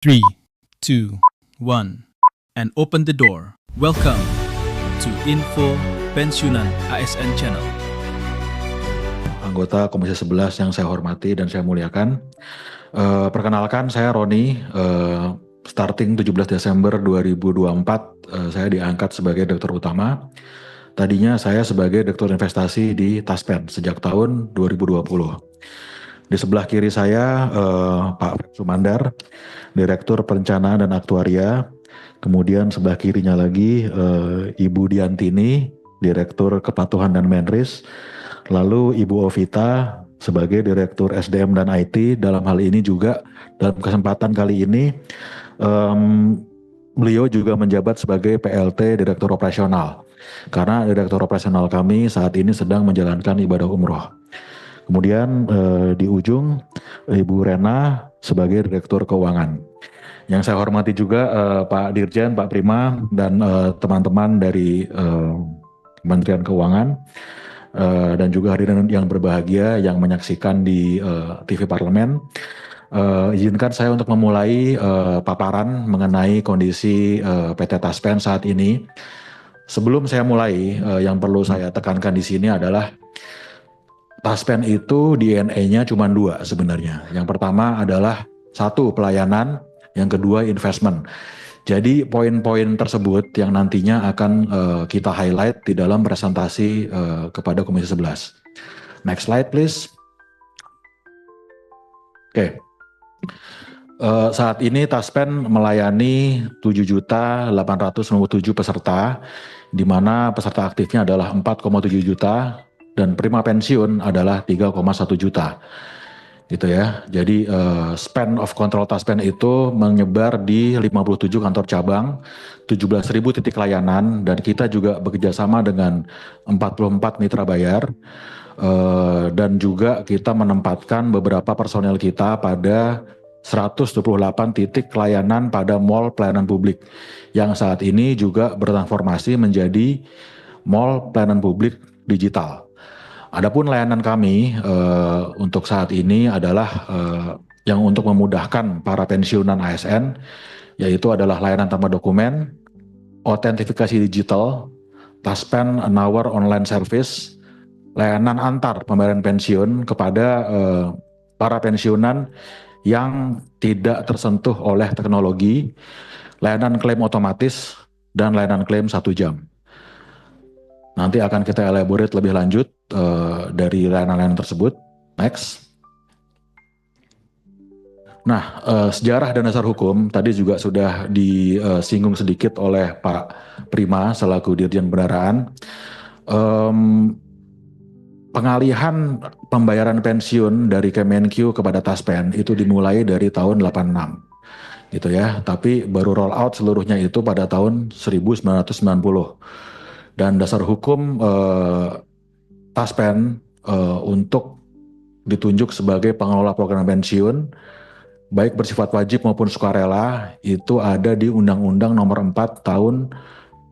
Three, two, one, and open the door. Welcome to Info Pensiunan ASN Channel. Anggota Komisi 11 yang saya hormati dan saya muliakan. Perkenalkan, saya Roni. Starting 17 Desember 2024, saya diangkat sebagai Direktur Utama. Tadinya saya sebagai Direktur Investasi di Taspen sejak tahun 2020. Di sebelah kiri saya Pak Sumandar, Direktur Perencanaan dan Aktuaria. Kemudian sebelah kirinya lagi Ibu Diantini, Direktur Kepatuhan dan Menris. Lalu Ibu Ovita sebagai Direktur SDM dan IT. Dalam hal ini juga dalam kesempatan kali ini beliau juga menjabat sebagai PLT Direktur Operasional. Karena Direktur Operasional kami saat ini sedang menjalankan ibadah umroh. Kemudian di ujung Ibu Rena sebagai Direktur Keuangan. Yang saya hormati juga Pak Dirjen, Pak Prima, dan teman-teman dari Kementerian Keuangan. Dan juga hadirin yang berbahagia yang menyaksikan di TV Parlemen. Izinkan saya untuk memulai paparan mengenai kondisi PT Taspen saat ini. Sebelum saya mulai, yang perlu saya tekankan di sini adalah Taspen itu DNA-nya cuma dua sebenarnya. Yang pertama adalah satu, pelayanan, yang kedua investment. Jadi poin-poin tersebut yang nantinya akan kita highlight di dalam presentasi kepada Komisi 11. Next slide please. Oke. Saat ini Taspen melayani 7.897 peserta, di mana peserta aktifnya adalah 4,7 juta dan prima pensiun adalah 3,1 juta. Gitu ya. Jadi span of control Taspen itu menyebar di 57 kantor cabang, 17.000 titik layanan, dan kita juga bekerjasama dengan 44 mitra bayar, dan juga kita menempatkan beberapa personel kita pada 128 titik layanan pada mall pelayanan publik yang saat ini juga bertransformasi menjadi mall pelayanan publik digital. Adapun layanan kami untuk saat ini adalah yang untuk memudahkan para pensiunan ASN, yaitu adalah layanan tanpa dokumen, autentifikasi digital, Taspen Hour Online Service, layanan antar pembayaran pensiun kepada para pensiunan yang tidak tersentuh oleh teknologi, layanan klaim otomatis, dan layanan klaim 1 jam. Nanti akan kita elaborate lebih lanjut dari layanan-layanan tersebut. Next. Nah, sejarah dan dasar hukum tadi juga sudah disinggung sedikit oleh Pak Prima selaku Dirjen Bendaraan. Pengalihan pembayaran pensiun dari Kemenq kepada Taspen itu dimulai dari tahun 86 gitu ya, tapi baru roll out seluruhnya itu pada tahun 1990. Dan dasar hukum Taspen untuk ditunjuk sebagai pengelola program pensiun baik bersifat wajib maupun sukarela itu ada di Undang-Undang Nomor 4 Tahun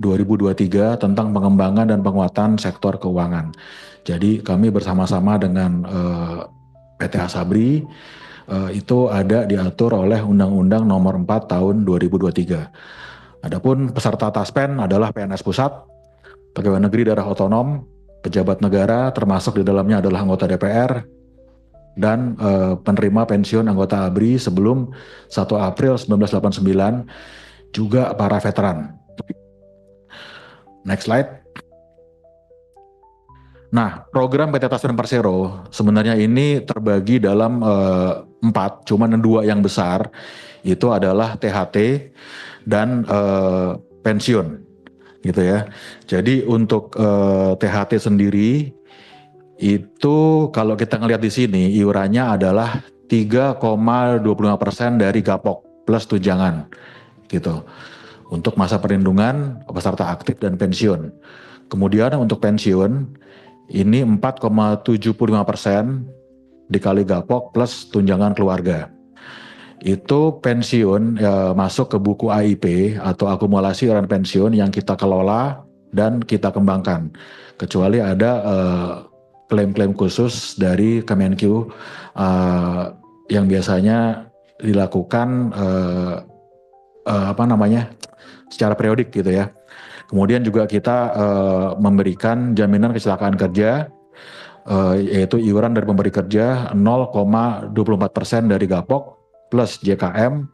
2023 tentang pengembangan dan penguatan sektor keuangan. Jadi kami bersama-sama dengan PT Asabri itu ada diatur oleh Undang-Undang Nomor 4 Tahun 2023. Adapun peserta Taspen adalah PNS Pusat, pegawai negeri daerah otonom, pejabat negara termasuk di dalamnya adalah anggota DPR, dan penerima pensiun anggota ABRI sebelum 1 April 1989, juga para veteran. Next slide. Nah, program PT Taspen Persero sebenarnya ini terbagi dalam 4, cuman 2 yang besar itu adalah THT dan pensiun, gitu ya. Jadi untuk THT sendiri itu kalau kita ngelihat di sini iurannya adalah 3,25% dari Gapok plus tunjangan, gitu. Untuk masa perlindungan peserta aktif dan pensiun. Kemudian untuk pensiun ini 4,75% dikali Gapok plus tunjangan keluarga. Itu pensiun masuk ke buku AIP atau akumulasi iuran pensiun yang kita kelola dan kita kembangkan. Kecuali ada klaim-klaim khusus dari Kemenq yang biasanya dilakukan secara periodik gitu ya. Kemudian juga kita memberikan jaminan kecelakaan kerja, yaitu iuran dari pemberi kerja 0,24% dari gapok plus JKM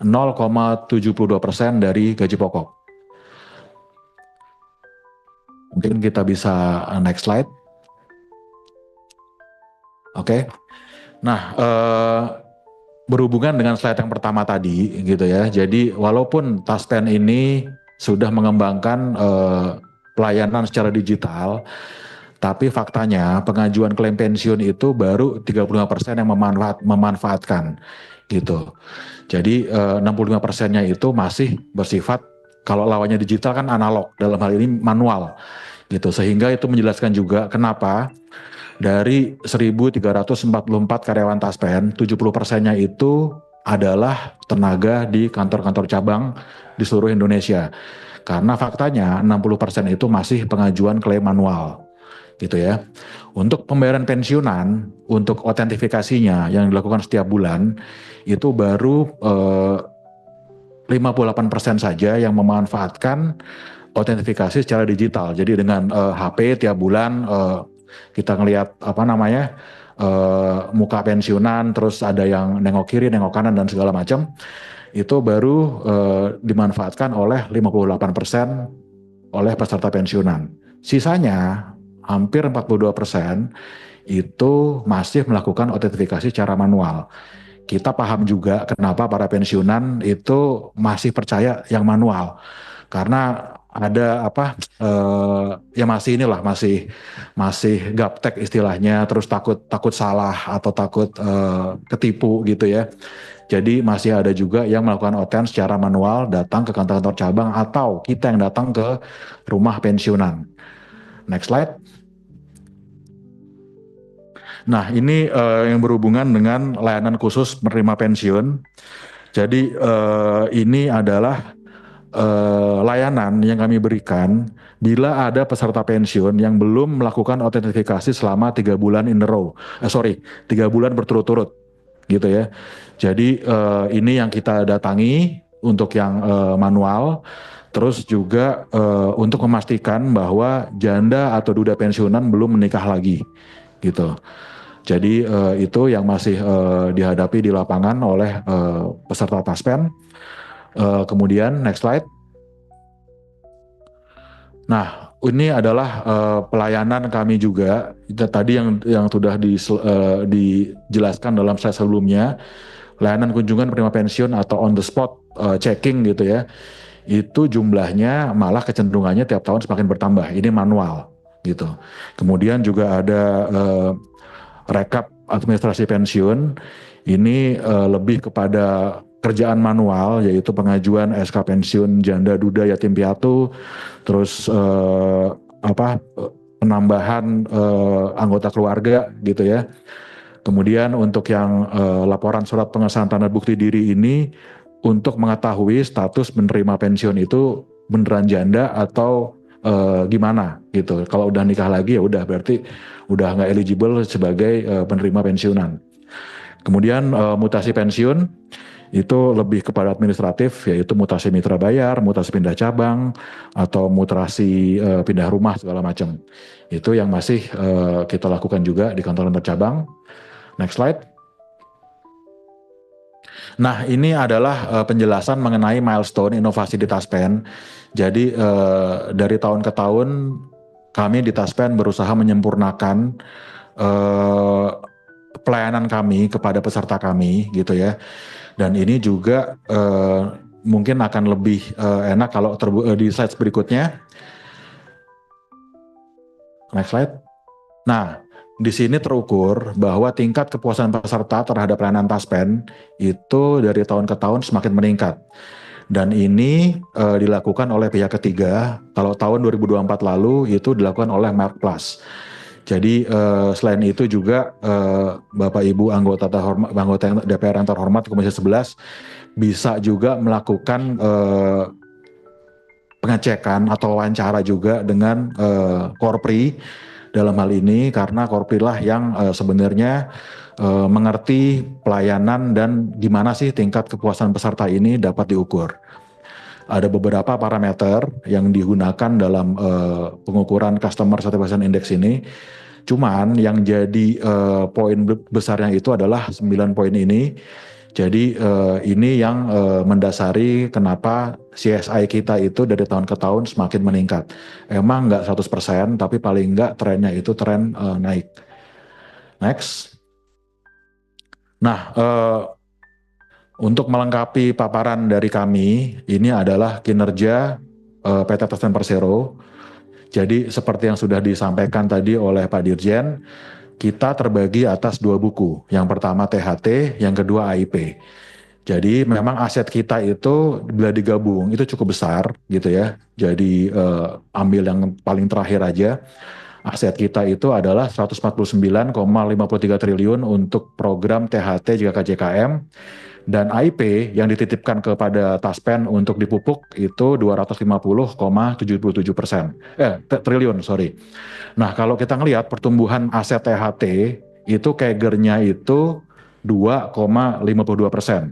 0,72% dari gaji pokok. Mungkin kita bisa next slide. Oke. Nah, berhubungan dengan slide yang pertama tadi gitu ya. Jadi walaupun Taspen ini sudah mengembangkan pelayanan secara digital, tapi faktanya pengajuan klaim pensiun itu baru 35% yang memanfaatkan gitu. Jadi 65%-nya itu masih bersifat, kalau lawannya digital kan analog, dalam hal ini manual gitu. Sehingga itu menjelaskan juga kenapa dari 1.344 karyawan Taspen, 70%-nya itu adalah tenaga di kantor-kantor cabang di seluruh Indonesia. Karena faktanya 60% itu masih pengajuan klaim manual gitu ya. Untuk pembayaran pensiunan, untuk autentifikasinya yang dilakukan setiap bulan, itu baru 58% saja yang memanfaatkan autentifikasi secara digital. Jadi dengan HP tiap bulan kita ngelihat muka pensiunan, terus ada yang nengok kiri, nengok kanan dan segala macam, itu baru dimanfaatkan oleh 58% oleh peserta pensiunan. Sisanya hampir 42% itu masih melakukan autentifikasi secara manual. Kita paham juga kenapa para pensiunan itu masih percaya yang manual, karena ada ya masih gaptek istilahnya, terus takut salah atau takut ketipu gitu ya. Jadi masih ada juga yang melakukan oten secara manual, datang ke kantor-kantor cabang atau kita yang datang ke rumah pensiunan. Next slide. Nah, ini yang berhubungan dengan layanan khusus menerima pensiun. Jadi ini adalah layanan yang kami berikan bila ada peserta pensiun yang belum melakukan autentifikasi selama 3 bulan in a row. 3 bulan berturut-turut gitu ya. Jadi ini yang kita datangi untuk yang manual. Terus juga untuk memastikan bahwa janda atau duda pensiunan belum menikah lagi gitu. Jadi itu yang masih dihadapi di lapangan oleh peserta Taspen. Kemudian next slide. Nah, ini adalah pelayanan kami juga. Tadi yang sudah dijelaskan dalam slide sebelumnya, layanan kunjungan penerima pensiun atau on the spot checking gitu ya. Itu jumlahnya malah kecenderungannya tiap tahun semakin bertambah. Ini manual gitu. Kemudian juga ada rekap administrasi pensiun. Ini lebih kepada kerjaan manual, yaitu pengajuan SK pensiun janda duda yatim piatu, terus penambahan anggota keluarga gitu ya. Kemudian untuk yang laporan surat pengesahan tanda bukti diri ini untuk mengetahui status menerima pensiun itu beneran janda atau gimana gitu. Kalau udah nikah lagi ya udah, berarti udah nggak eligible sebagai penerima pensiunan. Kemudian mutasi pensiun itu lebih kepada administratif, yaitu mutasi mitra bayar, mutasi pindah cabang, atau mutasi pindah rumah segala macam. Itu yang masih kita lakukan juga di kantor cabang. Next slide. Nah, ini adalah penjelasan mengenai milestone inovasi di Taspen. Jadi dari tahun ke tahun kami di Taspen berusaha menyempurnakan pelayanan kami kepada peserta kami gitu ya. Dan ini juga mungkin akan lebih enak kalau di slide berikutnya. Next slide. Nah, di sini terukur bahwa tingkat kepuasan peserta terhadap pelayanan Taspen itu dari tahun ke tahun semakin meningkat. Dan ini dilakukan oleh pihak ketiga. Kalau tahun 2024 lalu itu dilakukan oleh Mark Plus. Jadi selain itu juga Bapak Ibu anggota DPR yang terhormat Komisi 11 bisa juga melakukan pengecekan atau wawancara juga dengan Korpri dalam hal ini, karena Korpri lah yang sebenarnya mengerti pelayanan dan gimana sih tingkat kepuasan peserta ini dapat diukur. Ada beberapa parameter yang digunakan dalam pengukuran Customer Satisfaction Index ini. Cuman yang jadi poin besarnya itu adalah 9 poin ini. Jadi ini yang mendasari kenapa CSI kita itu dari tahun ke tahun semakin meningkat. Emang nggak 100%, tapi paling nggak trennya itu tren naik. Next. Nah, untuk melengkapi paparan dari kami, ini adalah kinerja PT Taspen Persero. Jadi seperti yang sudah disampaikan tadi oleh Pak Dirjen, kita terbagi atas 2 buku. Yang pertama THT, yang kedua AIP. Jadi memang aset kita itu bila digabung itu cukup besar gitu ya. Jadi ambil yang paling terakhir aja. Aset kita itu adalah 149,53 triliun untuk program THT jika KJKM. Dan AIP yang dititipkan kepada Taspen untuk dipupuk itu 250,77%. Triliun, sorry. Nah, kalau kita ngelihat pertumbuhan aset THT itu CAGR-nya itu 2,52%.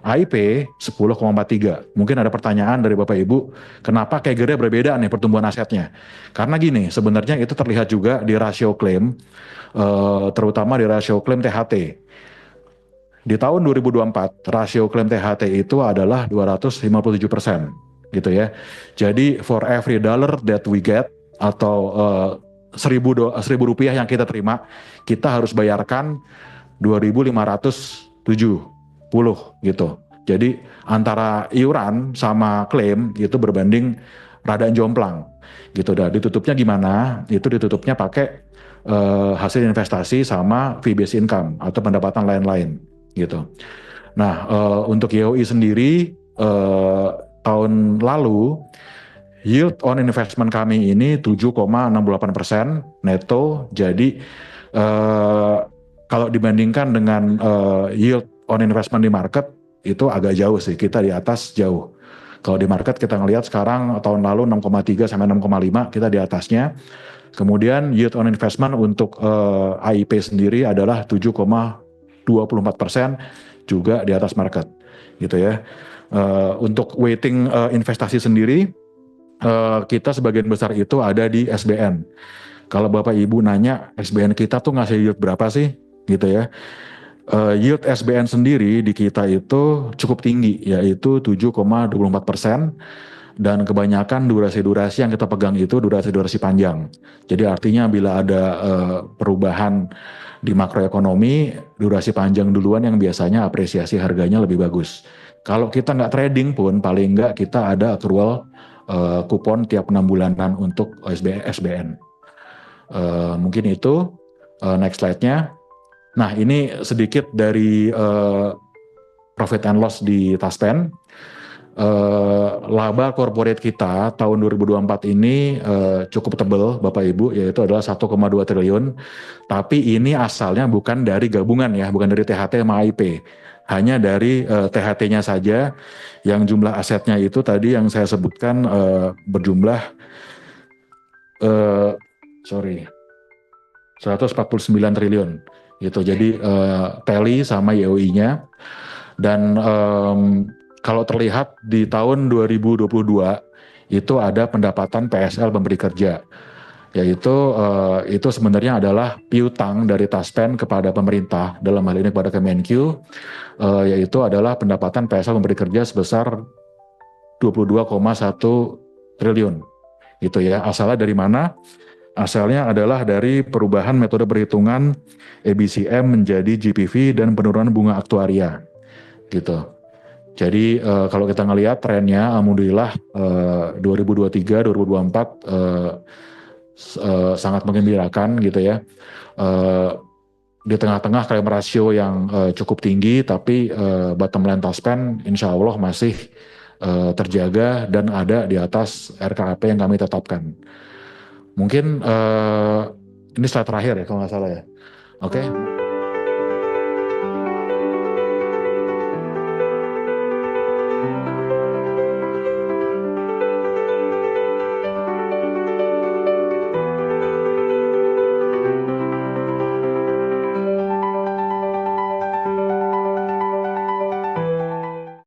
AIP 10,43. Mungkin ada pertanyaan dari Bapak Ibu, kenapa CAGR-nya berbeda nih pertumbuhan asetnya? Karena gini, sebenarnya itu terlihat juga di rasio klaim, terutama di rasio klaim THT. Di tahun 2024, rasio klaim THT itu adalah 257% gitu ya. Jadi for every dollar that we get atau 1.000 rupiah yang kita terima, kita harus bayarkan 2.570 gitu. Jadi antara iuran sama klaim itu berbanding rada jomplang gitu. Dan ditutupnya gimana? Itu ditutupnya pakai hasil investasi sama fee based income atau pendapatan lain-lain gitu. Nah, untuk YOI sendiri tahun lalu yield on investment kami ini 7,68% neto. Jadi kalau dibandingkan dengan yield on investment di market itu agak jauh sih, kita di atas jauh. Kalau di market kita ngelihat sekarang tahun lalu 6,3 sampai 6,5 kita di atasnya. Kemudian yield on investment untuk AIP sendiri adalah 7,24%, juga di atas market gitu ya. Untuk weighting investasi sendiri kita sebagian besar itu ada di SBN. Kalau Bapak Ibu nanya SBN kita tuh ngasih yield berapa sih gitu ya. Yield SBN sendiri di kita itu cukup tinggi, yaitu 7,24%. Dan kebanyakan durasi-durasi yang kita pegang itu durasi-durasi panjang. Jadi artinya bila ada perubahan di makroekonomi, durasi panjang duluan yang biasanya apresiasi harganya lebih bagus. Kalau kita nggak trading pun, paling nggak kita ada accrual kupon tiap 6 bulanan untuk SBN. Mungkin itu, next slide-nya. Nah, ini sedikit dari profit and loss di Taspen. Laba corporate kita tahun 2024 ini cukup tebal Bapak Ibu, yaitu adalah 1,2 triliun. Tapi ini asalnya bukan dari gabungan ya, bukan dari THT sama AIP. Hanya dari THT-nya saja yang jumlah asetnya itu tadi yang saya sebutkan berjumlah 149 triliun gitu. Jadi tally sama YOI-nya. Dan kalau terlihat di tahun 2022 itu ada pendapatan PSL pemberi kerja, yaitu itu sebenarnya adalah piutang dari Taspen kepada pemerintah, dalam hal ini kepada Kemenq, yaitu adalah pendapatan PSL pemberi kerja sebesar 22,1 triliun gitu ya. Asalnya dari mana? Asalnya adalah dari perubahan metode perhitungan EBCM menjadi GPV dan penurunan bunga aktuaria gitu. Jadi kalau kita ngelihat trennya, alhamdulillah 2023-2024 sangat menggembirakan gitu ya. Di tengah-tengah claim ratio yang cukup tinggi, tapi bottom line Taspen insya Allah masih terjaga dan ada di atas RKAP yang kami tetapkan. Mungkin ini slide terakhir ya kalau nggak salah ya. Oke.